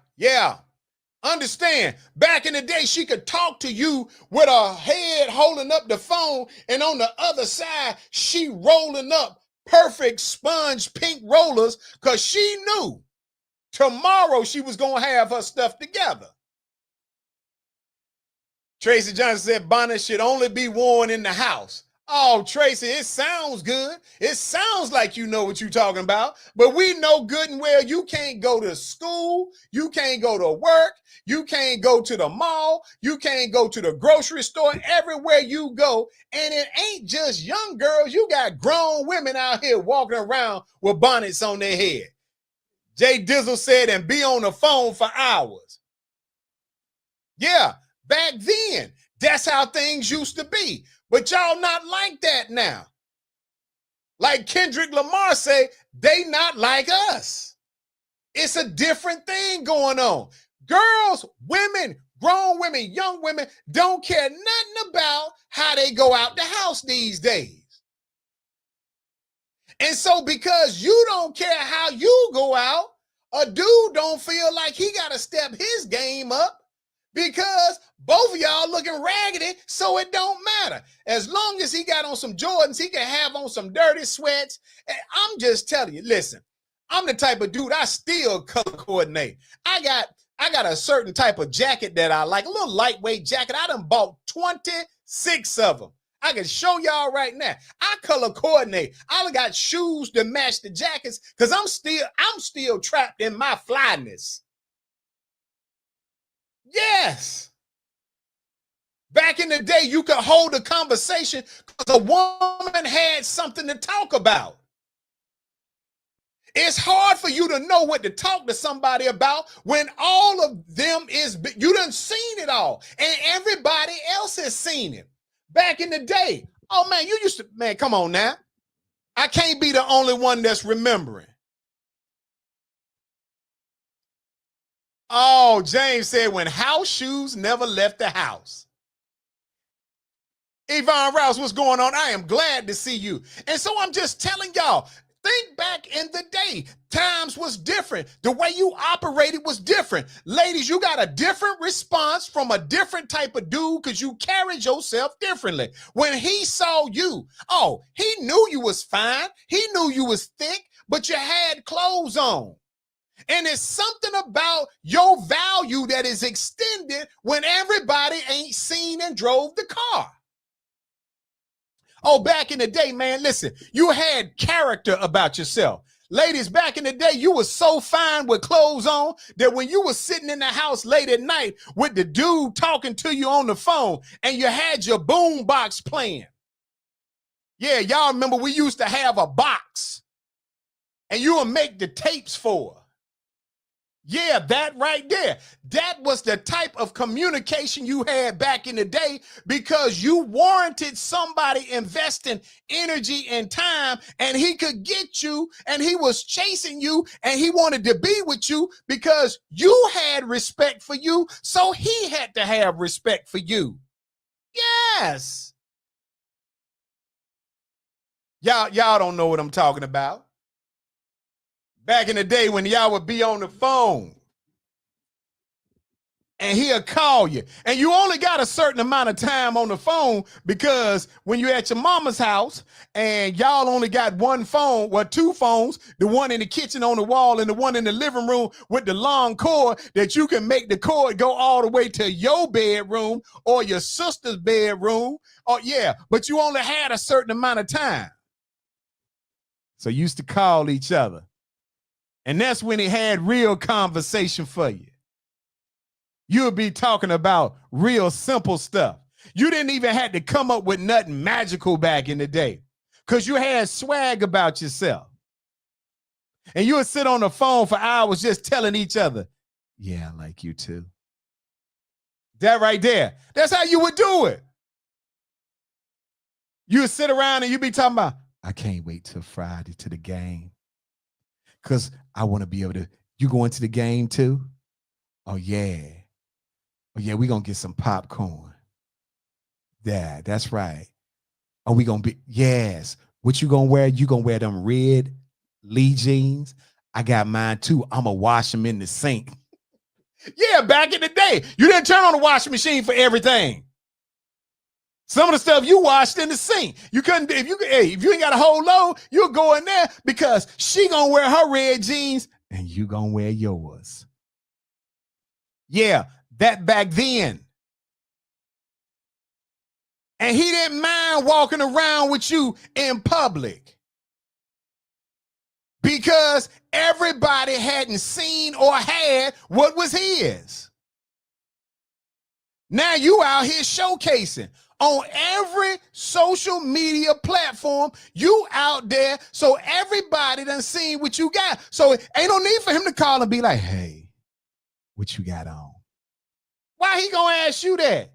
Understand, back in the day, she could talk to you with her head holding up the phone, and on the other side, she rolling up perfect sponge pink rollers because she knew tomorrow she was going to have her stuff together. Tracy Johnson said bonnet should only be worn in the house. Oh, Tracy, it sounds good. It sounds like you know what you're talking about, but we know good and well you can't go to school, you can't go to work, you can't go to the mall, you can't go to the grocery store, everywhere you go. And it ain't just young girls, you got grown women out here walking around with bonnets on their head. Jay Dizzle said, and be on the phone for hours. Yeah, back then, that's how things used to be. But y'all not like that now. Like Kendrick Lamar say, they not like us. It's a different thing going on. Girls, women, grown women, young women don't care nothing about how they go out the house these days. And so because you don't care how you go out, a dude don't feel like he got to step his game up because both of y'all looking raggedy, so it don't matter. As long as he got on some Jordans, he can have on some dirty sweats. And I'm just telling you, listen, I'm the type of dude, I still color coordinate. I got a certain type of jacket that I like, a little lightweight jacket. I done bought 26 of them. I can show y'all right now. I color coordinate. I got shoes to match the jackets because I'm still trapped in my flyness. Yes. Back in the day, you could hold a conversation because a woman had something to talk about. It's hard for you to know what to talk to somebody about when all of them you done seen it all and everybody else has seen it. Back in the day, oh man, you used to, man, come on now. I can't be the only one that's remembering. Oh, James said when house shoes never left the house. Yvonne Rouse, what's going on? I am glad to see you. And so I'm just telling y'all, think back in the day. Times was different. The way you operated was different. Ladies, you got a different response from a different type of dude because you carried yourself differently. When he saw you, oh, he knew you was fine. He knew you was thick, but you had clothes on. And it's something about your value that is extended when everybody ain't seen and drove the car. Oh, back in the day, man, listen, you had character about yourself. Ladies, back in the day, you were so fine with clothes on that when you were sitting in the house late at night with the dude talking to you on the phone and you had your boom box playing. Yeah, y'all remember we used to have a box and you would make the tapes for her. Yeah, that right there. That was the type of communication you had back in the day because you warranted somebody investing energy and time and he could get you and he was chasing you and he wanted to be with you because you had respect for you. So he had to have respect for you. Yes. Y'all don't know what I'm talking about. Back in the day when y'all would be on the phone and he'll call you and you only got a certain amount of time on the phone because when you're at your mama's house and y'all only got one phone, well, two phones, the one in the kitchen on the wall and the one in the living room with the long cord that you can make the cord go all the way to your bedroom or your sister's bedroom. Oh yeah, but you only had a certain amount of time. So you used to call each other. And that's when he had real conversation for you. You would be talking about real simple stuff. You didn't even have to come up with nothing magical back in the day because you had swag about yourself. And you would sit on the phone for hours just telling each other, yeah, I like you too. That right there. That's how you would do it. You would sit around and you'd be talking about, I can't wait till Friday to the game. Because I want to be able to, you going to the game too? Oh, yeah. Oh, yeah, we're going to get some popcorn. Yeah, that's right. Are we going to be, yes. What you going to wear? You going to wear them red Lee jeans? I got mine too. I'm going to wash them in the sink. Yeah, back in the day, you didn't turn on the washing machine for everything. Some of the stuff you washed in the sink. You couldn't, if you ain't got a whole load, you'll go in there because she gonna wear her red jeans and you gonna wear yours. Yeah, that back then. And he didn't mind walking around with you in public because everybody hadn't seen or had what was his. Now you out here showcasing on every social media platform. You out there, so everybody done seen what you got. So ain't no need for him to call and be like, hey, what you got on? Why he gonna ask you that?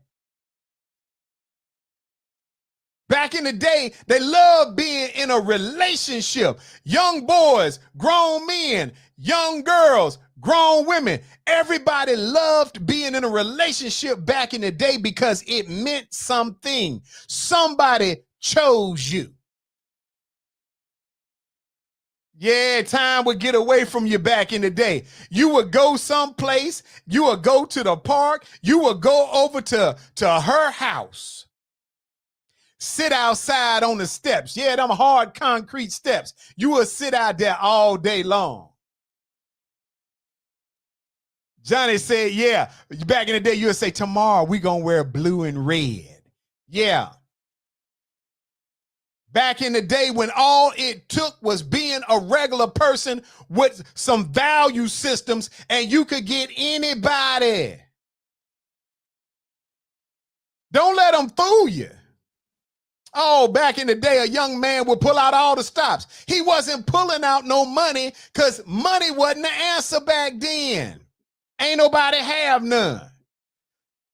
Back in the day, they loved being in a relationship. Young boys, grown men, young girls, grown women. Everybody loved being in a relationship back in the day because it meant something. Somebody chose you. Yeah, time would get away from you back in the day. You would go someplace, you would go to the park, you would go over to her house. Sit outside on the steps. Yeah, them hard concrete steps. You will sit out there all day long. Johnny said, yeah, back in the day, you would say, tomorrow we going to wear blue and red. Yeah. Back in the day when all it took was being a regular person with some value systems and you could get anybody. Don't let them fool you. Oh, back in the day, a young man would pull out all the stops. He wasn't pulling out no money because money wasn't the answer back then. Ain't nobody have none.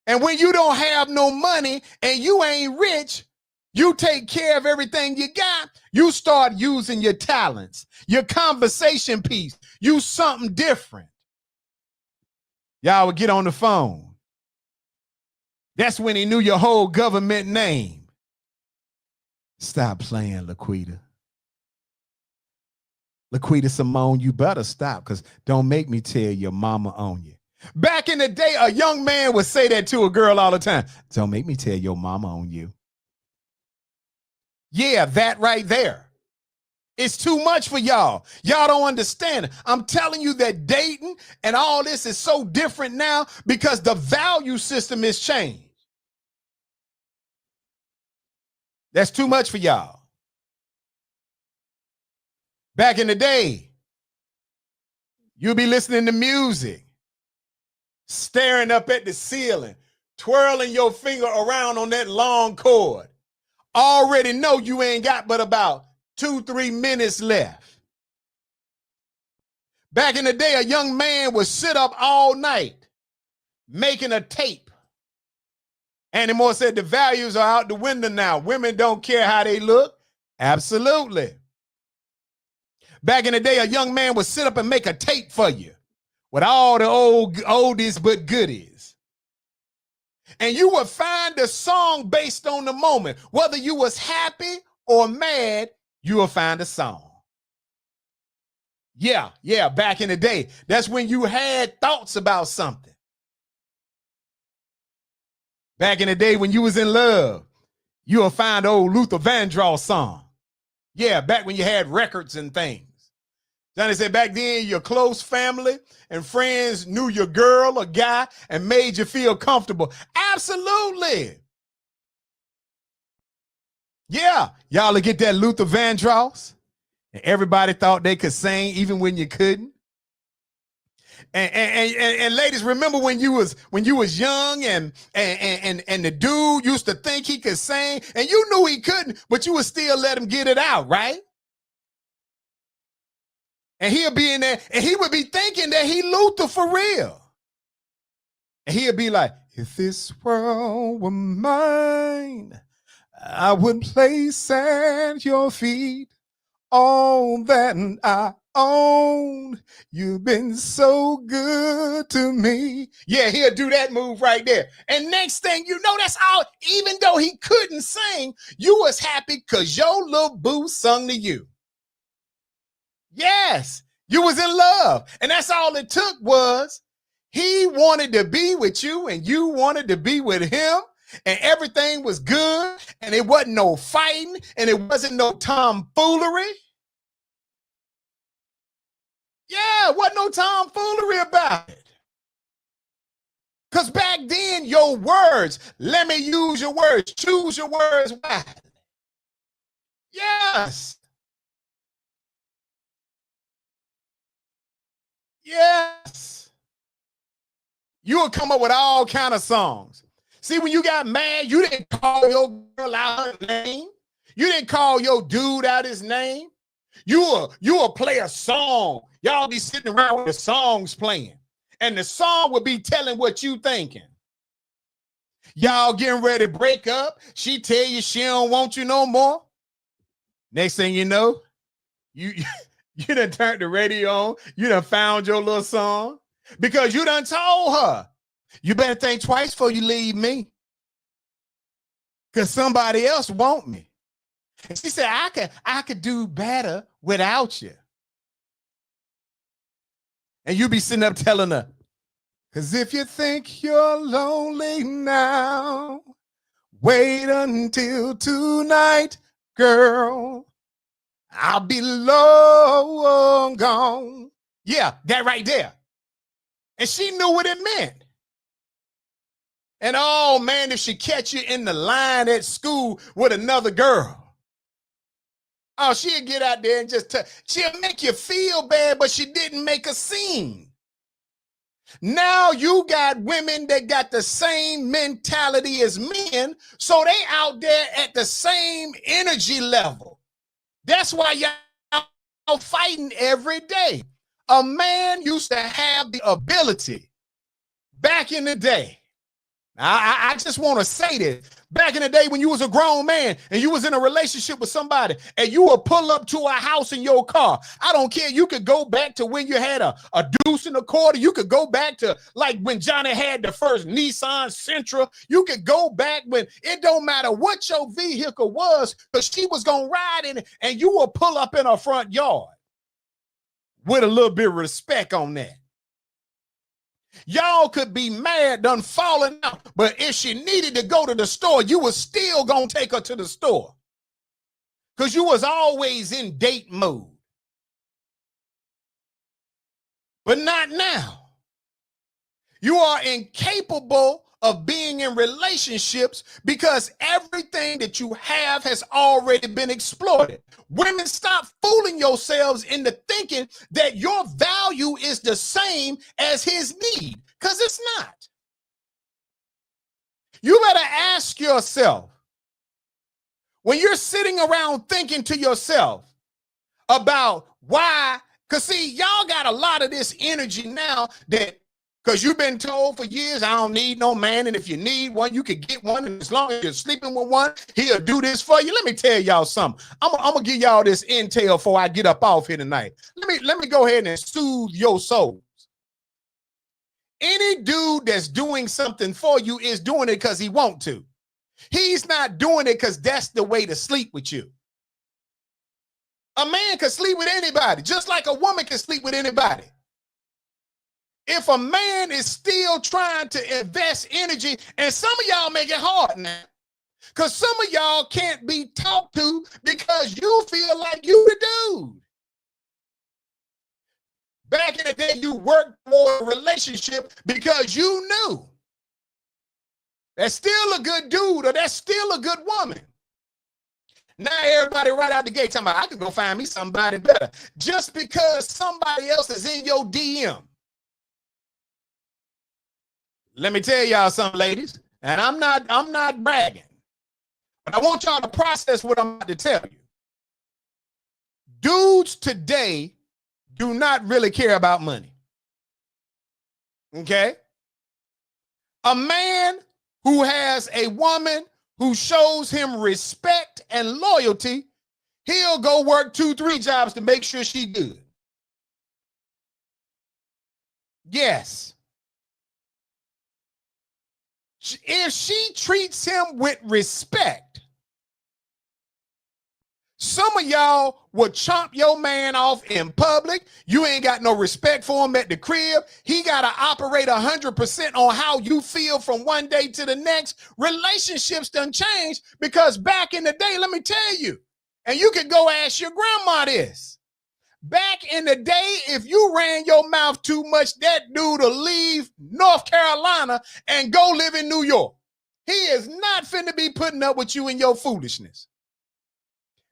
And when you don't have no money and you ain't rich, you take care of everything you got. You start using your talents, your conversation piece. Use something different. Y'all would get on the phone. That's when he knew your whole government name. Stop playing, Laquita. Laquita Simone, you better stop, because don't make me tell your mama on you. Back in the day, a young man would say that to a girl all the time. Don't make me tell your mama on you. Yeah, that right there. It's too much for y'all. Y'all don't understand. I'm telling you that dating and all this is so different now because the value system is changed. That's too much for y'all. Back in the day, you'll be listening to music, staring up at the ceiling, twirling your finger around on that long cord. Already know you ain't got but about 2-3 minutes left. Back in the day, a young man would sit up all night making a tape. Annie Moore said the values are out the window now. Women don't care how they look. Absolutely. Back in the day, a young man would sit up and make a tape for you with all the old oldies but goodies. And you would find a song based on the moment. Whether you was happy or mad, you will find a song. Yeah, back in the day. That's when you had thoughts about something. Back in the day when you was in love, you'll find old Luther Vandross song. Yeah, back when you had records and things. Johnny said back then your close family and friends knew your girl or guy and made you feel comfortable. Absolutely. Yeah, y'all will get that Luther Vandross. And everybody thought they could sing even when you couldn't. And ladies, remember when you was young and the dude used to think he could sing and you knew he couldn't, but you would still let him get it out, right? And he'll be in there and he would be thinking that he Luther for real. And he'll be like, if this world were mine, I would place at your feet all that I own. You've been so good to me. Yeah, he'll do that move right there. And next thing you know, that's all. Even though he couldn't sing, you was happy because your little boo sung to you. Yes, you was in love. And that's all it took was he wanted to be with you and you wanted to be with him. And everything was good. And it wasn't no fighting. And it wasn't no tomfoolery. Yeah, wasn't no tomfoolery about it. Because back then, mind your words. Let me use your words. Choose your words wisely. Yes. Yes. You will come up with all kind of songs. See, when you got mad, you didn't call your girl out her name. You didn't call your dude out his name. You will play a song. Y'all be sitting around with the songs playing. And the song will be telling what you thinking. Y'all getting ready to break up. She tell you she don't want you no more. Next thing you know, you done turned the radio on. You done found your little song because you done told her, you better think twice before you leave me because somebody else want me. And she said, I could do better without you. And you be sitting up telling her, because if you think you're lonely now, wait until tonight, girl. I'll be long gone. Yeah, that right there. And she knew what it meant. And oh man, if she catch you in the line at school with another girl, oh, she'll get out there and just she'll make you feel bad, but she didn't make a scene. Now you got women that got the same mentality as men, so they out there at the same energy level. That's why y'all fighting every day. A man used to have the ability back in the day. I just want to say this. Back in the day when you was a grown man and you was in a relationship with somebody and you would pull up to a house in your car. I don't care. You could go back to when you had a deuce and a quarter. You could go back to like when Johnny had the first Nissan Sentra. You could go back when it don't matter what your vehicle was because she was going to ride in it and you will pull up in her front yard with a little bit of respect on that. Y'all could be mad, done falling out, but if she needed to go to the store, you was still gonna take her to the store because you was always in date mode. But not now. You are incapable of being in relationships because everything that you have has already been exploited. Women, stop fooling yourselves into thinking that your value is the same as his need, because it's not. You better ask yourself, when you're sitting around thinking to yourself about why, because see, y'all got a lot of this energy now that because you've been told for years, I don't need no man. And if you need one, you could get one. And as long as you're sleeping with one, he'll do this for you. Let me tell y'all something. I'm going to give y'all this intel before I get up off here tonight. Let me go ahead and soothe your souls. Any dude that's doing something for you is doing it because he want to. He's not doing it because that's the way to sleep with you. A man can sleep with anybody, just like a woman can sleep with anybody. If a man is still trying to invest energy, and some of y'all make it hard now, because some of y'all can't be talked to because you feel like you the dude. Back in the day, you worked for a relationship because you knew that's still a good dude or that's still a good woman. Now everybody right out the gate talking about, I could go find me somebody better just because somebody else is in your DM. Let me tell y'all something, ladies, and I'm not bragging, but I want y'all to process what I'm about to tell you. Dudes today do not really care about money. Okay? A man who has a woman who shows him respect and loyalty, he'll go work 2-3 jobs to make sure she's good. Yes. If she treats him with respect, some of y'all will chomp your man off in public. You ain't got no respect for him at the crib. He got to operate 100% on how you feel from one day to the next. Relationships done change because back in the day, let me tell you, and you could go ask your grandma this. Back in the day, if you ran your mouth too much, that dude will leave North Carolina and go live in New York. He is not finna be putting up with you and your foolishness.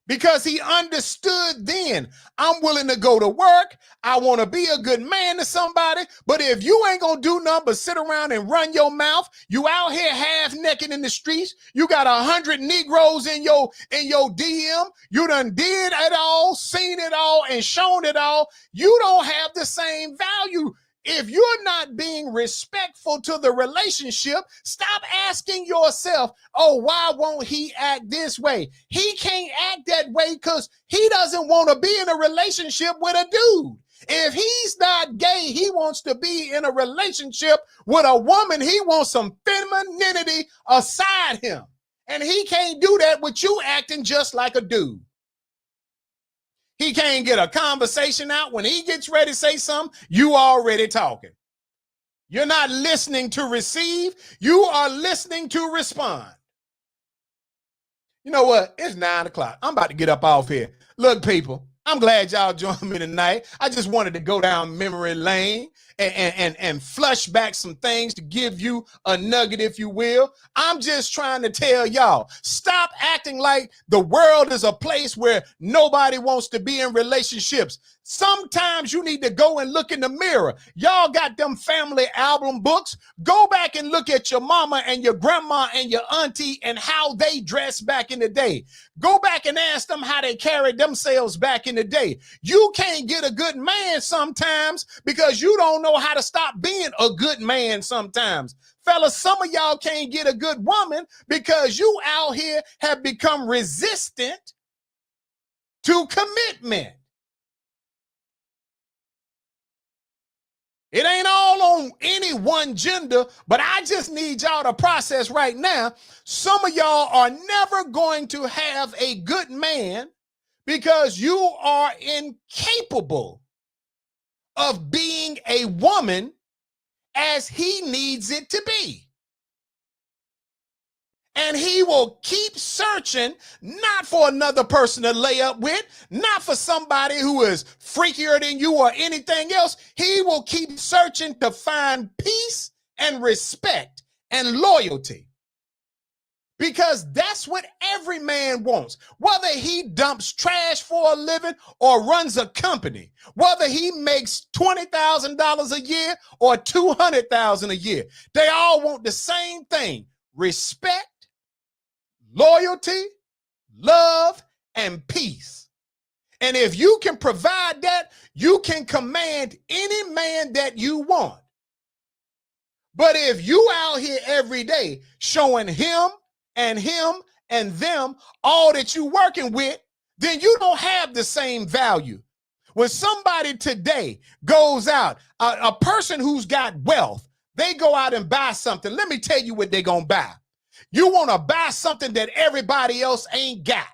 Because he understood then, I'm willing to go to work. I want to be a good man to somebody. But if you ain't going to do nothing but sit around and run your mouth, you out here half naked in the streets. You got 100 Negroes in your DM. You done did it all, seen it all, and shown it all. You don't have the same value. If you're not being respectful to the relationship, stop asking yourself, oh, why won't he act this way? He can't act that way because he doesn't want to be in a relationship with a dude. If he's not gay, he wants to be in a relationship with a woman. He wants some femininity aside him. And he can't do that with you acting just like a dude. He can't get a conversation out. When he gets ready to say something, you already talking. You're not listening to receive. You are listening to respond. You know what? It's 9 o'clock. I'm about to get up off here. Look, people, I'm glad y'all joined me tonight. I just wanted to go down memory lane and flush back some things to give you a nugget, if you will. I'm just trying to tell y'all, stop acting like the world is a place where nobody wants to be in relationships. Sometimes you need to go and look in the mirror. Y'all got them family album books. Go back and look at your mama and your grandma and your auntie and how they dressed back in the day. Go back and ask them how they carried themselves back in the day. You can't get a good man sometimes because you don't know how to stop being a good man sometimes. Fellas, some of y'all can't get a good woman because you out here have become resistant to commitment. It ain't all on any one gender, but I just need y'all to process right now. Some of y'all are never going to have a good man because you are incapable of being a woman as he needs it to be. And he will keep searching, not for another person to lay up with, not for somebody who is freakier than you or anything else. He will keep searching to find peace and respect and loyalty. Because that's what every man wants. Whether he dumps trash for a living or runs a company, whether he makes $20,000 a year or $200,000 a year, they all want the same thing: respect, loyalty, love, and peace. And if you can provide that, you can command any man that you want. But if you out here every day showing him and them all that you working with, then you don't have the same value. When somebody today goes out, a person who's got wealth, they go out and buy something. Let me tell you what they're going to buy. You want to buy something that everybody else ain't got.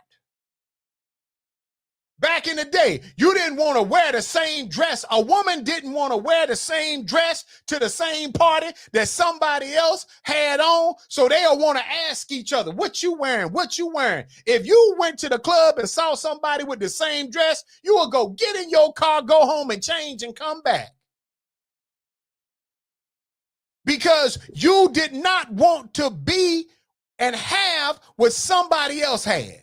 Back in the day, you didn't want to wear the same dress. A woman didn't want to wear the same dress to the same party that somebody else had on. So they'll want to ask each other, what you wearing? What you wearing? If you went to the club and saw somebody with the same dress, you will go get in your car, go home and change and come back. Because you did not want to be and have what somebody else had.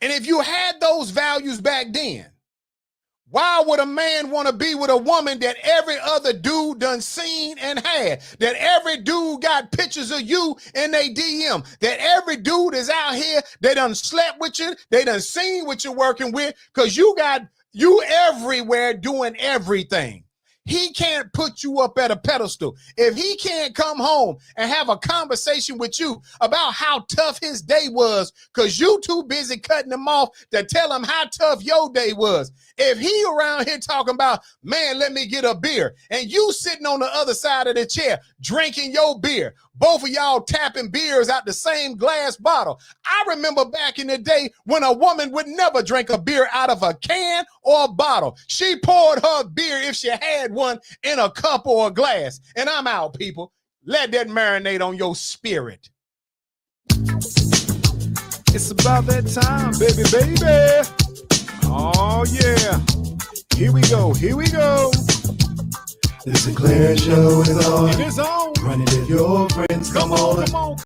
And if you had those values back then, why would a man want to be with a woman that every other dude done seen and had? That every dude got pictures of you in their DM? That every dude is out here, they done slept with you, they done seen what you're working with, because you everywhere doing everything. He can't put you up at a pedestal. If he can't come home and have a conversation with you about how tough his day was because you too busy cutting him off to tell him how tough your day was. If he around here talking about, man, let me get a beer, and you sitting on the other side of the chair drinking your beer, both of y'all tapping beers out the same glass bottle. I remember back in the day when a woman would never drink a beer out of a can or a bottle. She poured her beer, if she had one, in a cup or a glass. And I'm out, people. Let that marinate on your spirit. It's about that time, baby. Oh, yeah. Here we go. Here we go. The Sinclair Show is on. It is on. Run it if your friends come on. Come on.